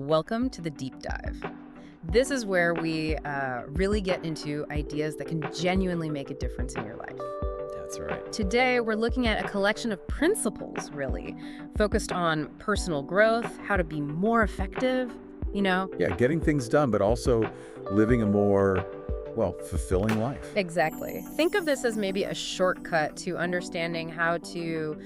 Welcome to the deep dive. This is where we really get into ideas that can genuinely make a difference in your life. That's right. Today, we're looking at a collection of principles, really, focused on personal growth, how to be more effective. Yeah, getting things done, but also living a more, fulfilling life. Exactly. Think of this as maybe a shortcut to understanding how to,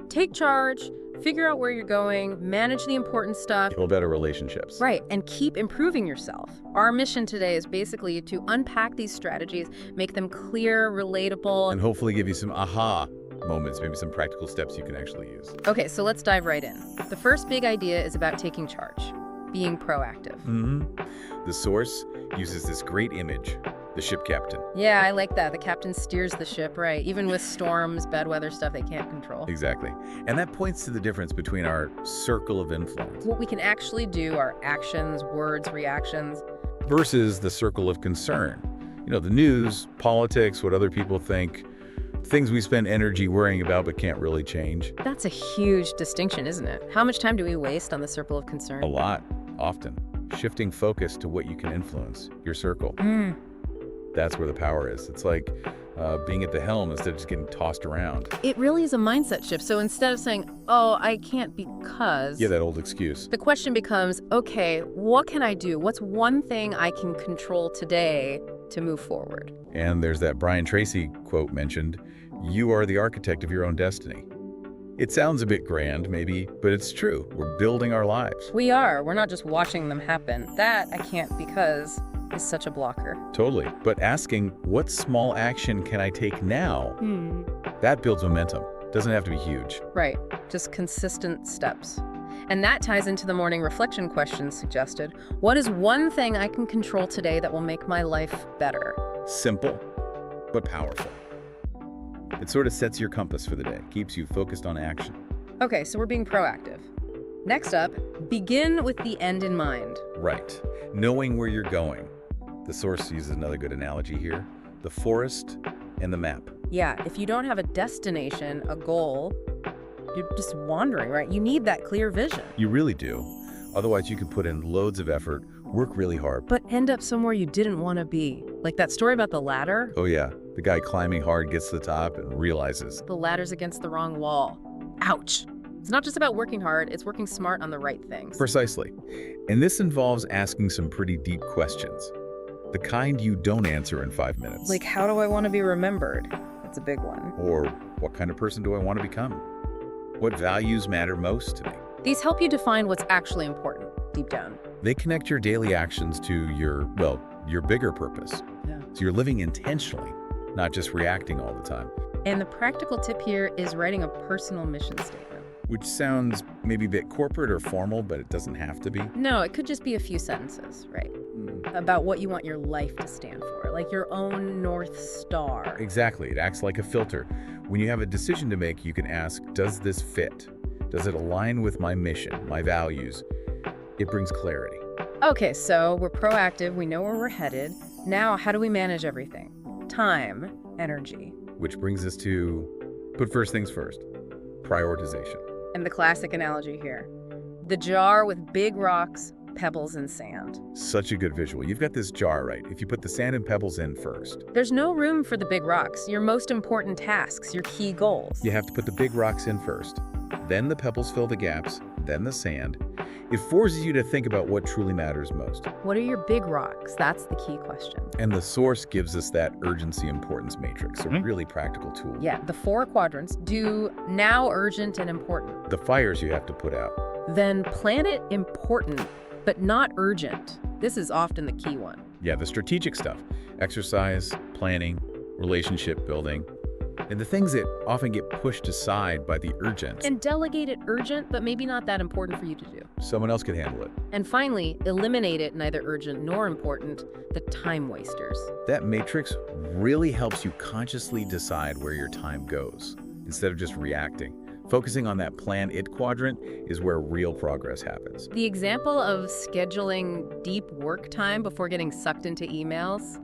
take charge, figure out where you're going, manage the important stuff. Build better relationships. Right, and keep improving yourself. Our mission today is basically to unpack these strategies, make them clear, relatable. And hopefully give you some aha moments, maybe some practical steps you can actually use. Okay, so let's dive right in. The first big idea is about taking charge, being proactive. The source uses this great image, the ship captain. Yeah, I like that. The captain steers the ship, right? Even with storms, bad weather stuff they can't control. Exactly. And that points to the difference between our circle of influence What we can actually do, our actions, words, reactions. versus the circle of concern. The news, politics, what other people think, things we spend energy worrying about but can't really change. That's a huge distinction, isn't it? How much time do we waste on the circle of concern? A lot, often. Shifting focus to what you can influence, your circle. That's where the power is. It's like being at the helm instead of just getting tossed around. It really is a mindset shift. So instead of saying, oh, I can't because... Yeah, that old excuse. The question becomes, okay, what can I do? What's one thing I can control today to move forward? And there's that Brian Tracy quote mentioned, "You are the architect of your own destiny." It sounds a bit grand, maybe, but it's true. We're building our lives. We are. We're not just watching them happen. That I can't because is such a blocker. Totally. But asking, what small action can I take now? That builds momentum. Doesn't have to be huge. Right. Just consistent steps. And that ties into the morning reflection question suggested. What is one thing I can control today that will make my life better? Simple, but powerful. It sort of sets your compass for the day, keeps you focused on action. Okay, so we're being proactive. Next up, begin with the end in mind. Right. Knowing where you're going. The source uses another good analogy here. The forest and the map. Yeah, if you don't have a destination, a goal, you're just wandering, right? You need that clear vision. You really do. Otherwise, you could put in loads of effort, work really hard. But end up somewhere you didn't want to be. Like that story about the ladder. Oh yeah, the guy climbing hard gets to the top and realizes. The ladder's against the wrong wall. Ouch. It's not just about working hard, it's working smart on the right things. Precisely. And this involves asking some pretty deep questions. The kind you don't answer in 5 minutes. Like, how do I want to be remembered? That's a big one. Or what kind of person do I want to become? What values matter most to me? These help you define what's actually important, deep down. They connect your daily actions to your bigger purpose. Yeah. So you're living intentionally, not just reacting all the time. And the practical tip here is writing a personal mission statement. Which sounds maybe a bit corporate or formal, but it doesn't have to be. No, it could just be a few sentences, right? About what you want your life to stand for, like your own North Star. Exactly. It acts like a filter. When you have a decision to make, you can ask, does this fit? Does it align with my mission, my values? It brings clarity. Okay, so we're proactive, we know where we're headed. Now, how do we manage everything? Time, energy. Which brings us to put first things first, prioritization. And the classic analogy here. The jar with big rocks, pebbles, and sand. Such a good visual. You've got this jar, right? If you put the sand and pebbles in first. There's no room for the big rocks, your most important tasks, your key goals. You have to put the big rocks in first. Then the pebbles fill the gaps, then the sand. It forces you to think about what truly matters most. What are your big rocks? That's the key question. And the source gives us that urgency importance matrix, a really practical tool. Yeah, the 4 quadrants do now, urgent, and important. The fires you have to put out. Then plan it important, but not urgent. This is often the key one. Yeah, the strategic stuff. Exercise, planning, relationship building. And the things that often get pushed aside by the urgent. And delegate it urgent, but maybe not that important for you to do. Someone else could handle it. And finally, eliminate it neither urgent nor important, the time wasters. That matrix really helps you consciously decide where your time goes, instead of just reacting. Focusing on that plan it quadrant is where real progress happens. The example of scheduling deep work time before getting sucked into emails,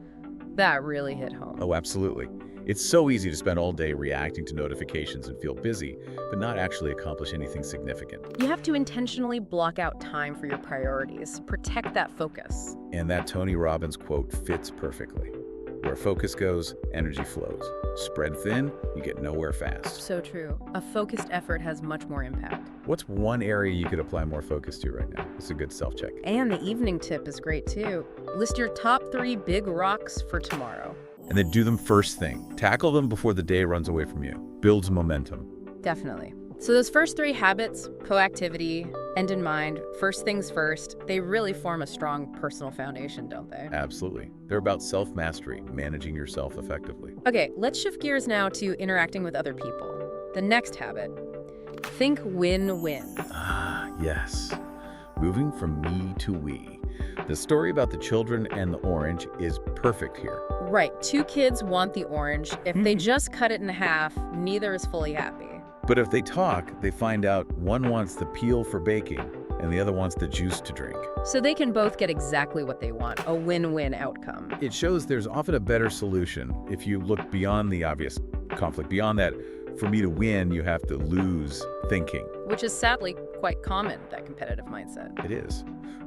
that really hit home. Oh, absolutely. It's so easy to spend all day reacting to notifications and feel busy, but not actually accomplish anything significant. You have to intentionally block out time for your priorities. Protect that focus. And that Tony Robbins quote fits perfectly. Where focus goes, energy flows. Spread thin, you get nowhere fast. So true. A focused effort has much more impact. What's one area you could apply more focus to right now? It's a good self-check. And the evening tip is great too. List your top 3 big rocks for tomorrow. And then do them first thing. Tackle them before the day runs away from you. Builds momentum. Definitely. So those first 3 habits, proactivity, end in mind, first things first, they really form a strong personal foundation, don't they? Absolutely. They're about self-mastery, managing yourself effectively. Okay, let's shift gears now to interacting with other people. The next habit, think win-win. Ah, yes. Moving from me to we. The story about the children and the orange is perfect here. Right, 2 kids want the orange. If they just cut it in half, neither is fully happy. But if they talk, they find out one wants the peel for baking and the other wants the juice to drink. So they can both get exactly what they want, a win-win outcome. It shows there's often a better solution if you look beyond the obvious conflict. Beyond that, for me to win, you have to lose thinking. Which is sadly quite common, that competitive mindset. It is.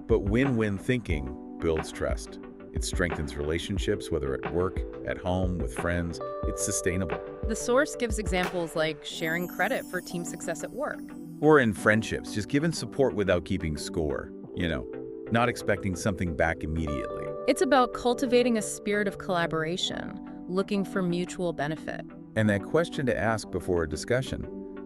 But win-win thinking builds trust. It strengthens relationships, whether at work, at home, with friends. It's sustainable. The source gives examples like sharing credit for team success at work. Or in friendships, just giving support without keeping score. Not expecting something back immediately. It's about cultivating a spirit of collaboration, looking for mutual benefit. And that question to ask before a discussion,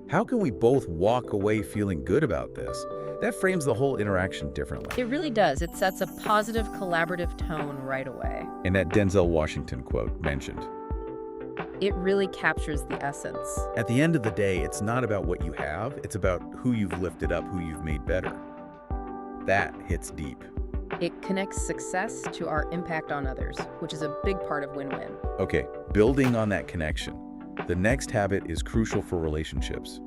how can we both walk away feeling good about this? That frames the whole interaction differently. It really does. It sets a positive, collaborative tone right away. And that Denzel Washington quote mentioned. It really captures the essence. At the end of the day, it's not about what you have, it's about who you've lifted up, who you've made better. That hits deep. It connects success to our impact on others, which is a big part of win-win. Okay, building on that connection. The next habit is crucial for relationships.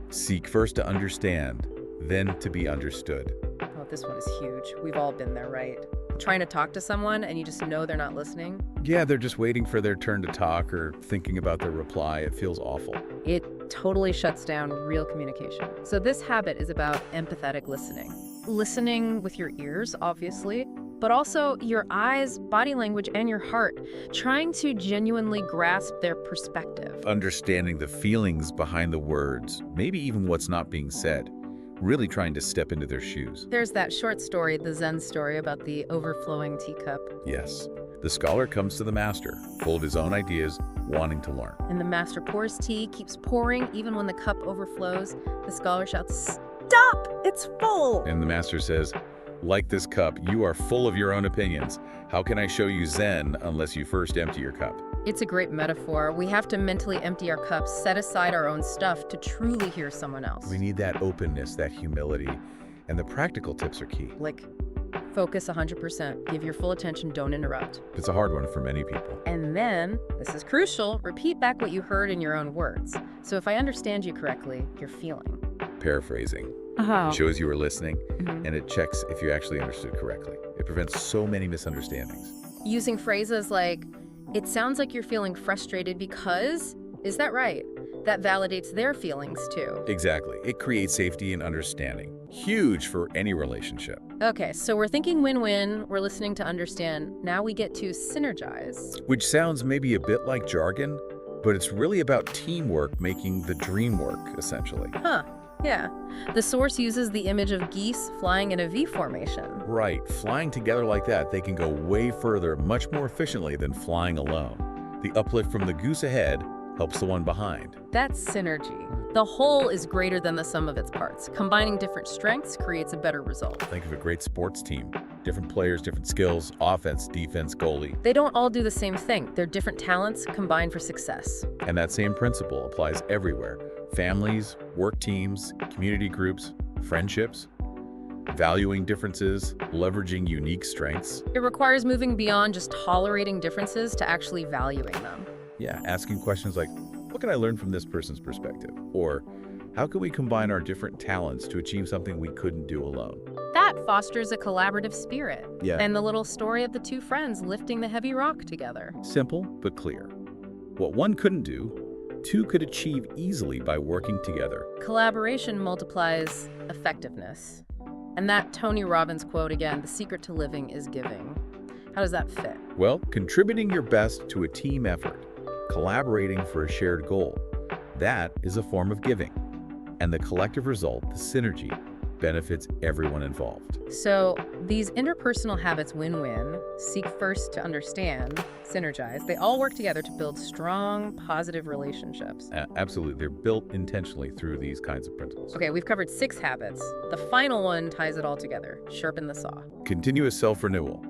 Seek first to understand, then to be understood. Oh, this one is huge. We've all been there, right? Trying to talk to someone and you just know they're not listening. Yeah, they're just waiting for their turn to talk or thinking about their reply. It feels awful. It totally shuts down real communication. So this habit is about empathetic listening. Listening with your ears, obviously, but also your eyes, body language, and your heart, trying to genuinely grasp their perspective. Understanding the feelings behind the words, maybe even what's not being said. Really trying to step into their shoes. There's that short story, the Zen story about the overflowing teacup. Yes. The scholar comes to the master, full of his own ideas, wanting to learn. And the master pours tea, keeps pouring, even when the cup overflows. The scholar shouts, "Stop! It's full!" And the master says, like this cup, you are full of your own opinions. How can I show you Zen unless you first empty your cup? It's a great metaphor. We have to mentally empty our cups, set aside our own stuff to truly hear someone else. We need that openness, that humility, and the practical tips are key. Like, focus 100%. Give your full attention, don't interrupt. It's a hard one for many people. And then, this is crucial, repeat back what you heard in your own words. So if I understand you correctly, you're feeling. Paraphrasing. Oh. Shows you were listening, Mhm. and it checks if you actually understood correctly. It prevents so many misunderstandings. Using phrases like, "It sounds like you're feeling frustrated because," is that right? That validates their feelings too. Exactly. It creates safety and understanding. Huge for any relationship. Okay, so we're thinking win-win, we're listening to understand. Now we get to synergize. Which sounds maybe a bit like jargon, but it's really about teamwork making the dream work, essentially. Huh, yeah. The source uses the image of geese flying in a V formation. Right. Flying together like that, they can go way further, much more efficiently than flying alone. The uplift from the goose ahead helps the one behind. That's synergy. The whole is greater than the sum of its parts. Combining different strengths creates a better result. Think of a great sports team. Different players, different skills, offense, defense, goalie. They don't all do the same thing. They're different talents combined for success. And that same principle applies everywhere. Families, work teams, community groups, friendships. Valuing differences, leveraging unique strengths. It requires moving beyond just tolerating differences to actually valuing them. Yeah, asking questions like, what can I learn from this person's perspective? Or, how can we combine our different talents to achieve something we couldn't do alone? That fosters a collaborative spirit. Yeah. And the little story of the 2 friends lifting the heavy rock together. Simple, but clear. What one couldn't do, two could achieve easily by working together. Collaboration multiplies effectiveness. And that Tony Robbins quote again, the secret to living is giving. How does that fit? Well, contributing your best to a team effort, collaborating for a shared goal, that is a form of giving. And the collective result, the synergy, benefits everyone involved. So these interpersonal habits win-win, seek first to understand, synergize, they all work together to build strong, positive relationships. Absolutely. They're built intentionally through these kinds of principles. Okay, we've covered 6 habits. The final one ties it all together, sharpen the saw. Continuous self-renewal.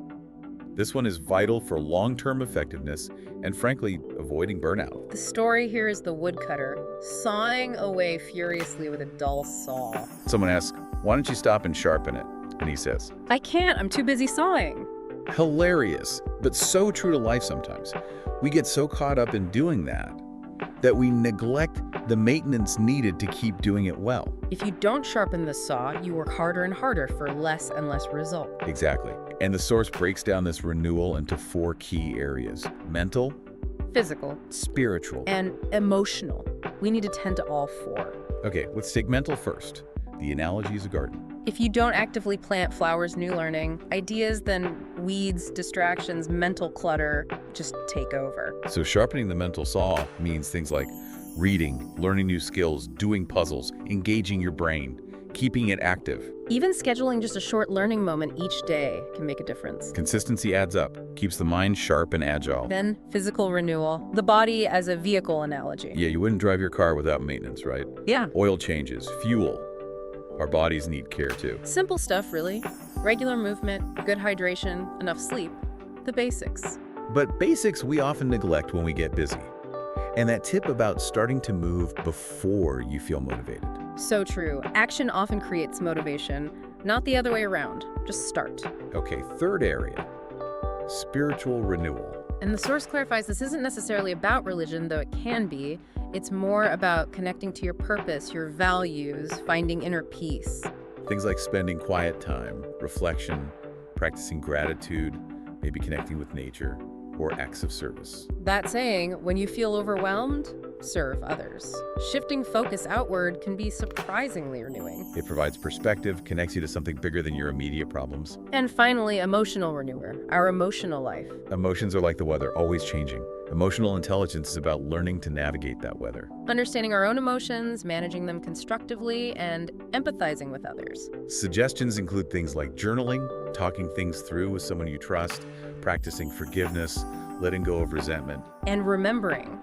This one is vital for long-term effectiveness and, frankly, avoiding burnout. The story here is the woodcutter sawing away furiously with a dull saw. Someone asks, "Why don't you stop and sharpen it?" And he says, I can't, I'm too busy sawing. hilarious, but so true to life sometimes. We get so caught up in doing that we neglect the maintenance needed to keep doing it well. If you don't sharpen the saw, you work harder and harder for less and less result. Exactly. And the source breaks down this renewal into 4 key areas: mental, Physical, spiritual, and emotional. We need to tend to all 4. Okay, let's take mental first. The analogy is a garden. If you don't actively plant flowers, new learning, ideas, then weeds, distractions, mental clutter just take over. So sharpening the mental saw means things like reading, learning new skills, doing puzzles, engaging your brain, keeping it active. Even scheduling just a short learning moment each day can make a difference. Consistency adds up, keeps the mind sharp and agile. Then physical renewal, the body as a vehicle analogy. Yeah, you wouldn't drive your car without maintenance, right? Yeah. Oil changes, fuel. Our bodies need care too. Simple stuff, really. Regular movement, good hydration, enough sleep. The basics. But basics we often neglect when we get busy. And that tip about starting to move before you feel motivated. So true. Action often creates motivation, not the other way around. Just start. Okay, third area, spiritual renewal. And the source clarifies this isn't necessarily about religion, though it can be. It's more about connecting to your purpose, your values, finding inner peace. Things like spending quiet time, reflection, practicing gratitude, maybe connecting with nature, or acts of service. That saying, when you feel overwhelmed, serve others. Shifting focus outward can be surprisingly renewing. It provides perspective, connects you to something bigger than your immediate problems. And finally, emotional renewer, our emotional life. Emotions are like the weather, always changing. Emotional intelligence is about learning to navigate that weather. Understanding our own emotions, managing them constructively, and empathizing with others. Suggestions include things like journaling, talking things through with someone you trust, practicing forgiveness, letting go of resentment. And remembering,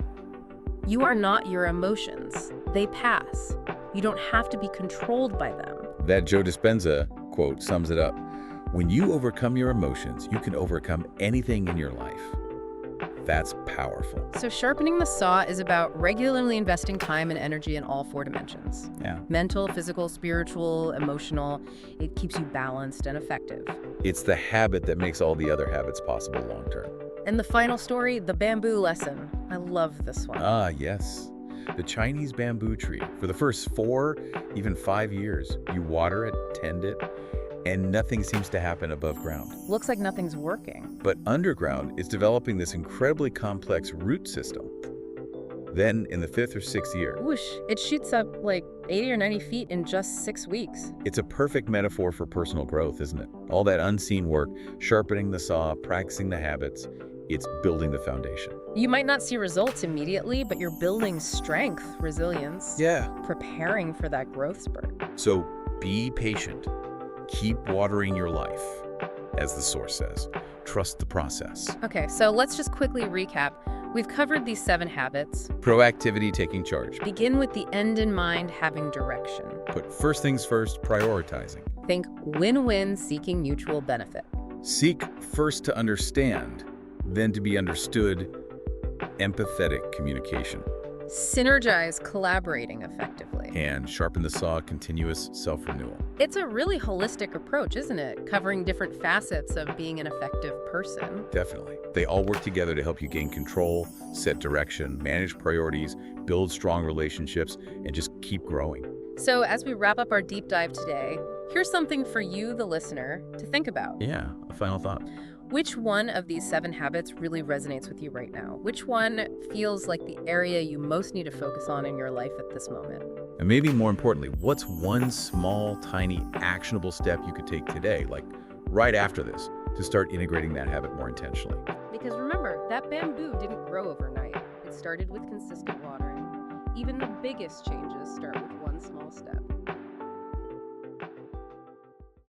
you are not your emotions. They pass. You don't have to be controlled by them. That Joe Dispenza quote sums it up. When you overcome your emotions, you can overcome anything in your life. That's powerful. So sharpening the saw is about regularly investing time and energy in all 4 dimensions. Yeah. Mental, physical, spiritual, emotional. It keeps you balanced and effective. It's the habit that makes all the other habits possible long term. And the final story, the bamboo lesson. I love this one. Ah, yes. The Chinese bamboo tree. For the first 4, even 5 years, you water it, tend it, and nothing seems to happen above ground. Looks like nothing's working. But underground, it's developing this incredibly complex root system. Then, in the 5th or 6th year, Whoosh, it shoots up like 80 or 90 feet in just 6 weeks. it's a perfect metaphor for personal growth, isn't it? All that unseen work, sharpening the saw, practicing the habits, it's building the foundation. You might not see results immediately, but you're building strength, resilience, Yeah. preparing for that growth spurt. So be patient. Keep watering your life. As the source says, trust the process. Okay, so let's just quickly recap. We've covered these 7 habits. Proactivity, taking charge. Begin with the end in mind, having direction. Put first things first, prioritizing. Think win-win, seeking mutual benefit. Seek first to understand, then to be understood. Empathetic communication. Synergize, collaborating effectively. And sharpen the saw, continuous self-renewal. It's a really holistic approach, isn't it? Covering different facets of being an effective person. Definitely. They all work together to help you gain control, set direction, manage priorities, build strong relationships, and just keep growing. So as we wrap up our deep dive today, here's something for you, the listener, to think about. Yeah, a final thought. Which one of these 7 habits really resonates with you right now? Which one feels like the area you most need to focus on in your life at this moment? And maybe more importantly, what's one small, tiny, actionable step you could take today, like right after this, to start integrating that habit more intentionally? Because remember, that bamboo didn't grow overnight. It started with consistent watering. Even the biggest changes start with one small step.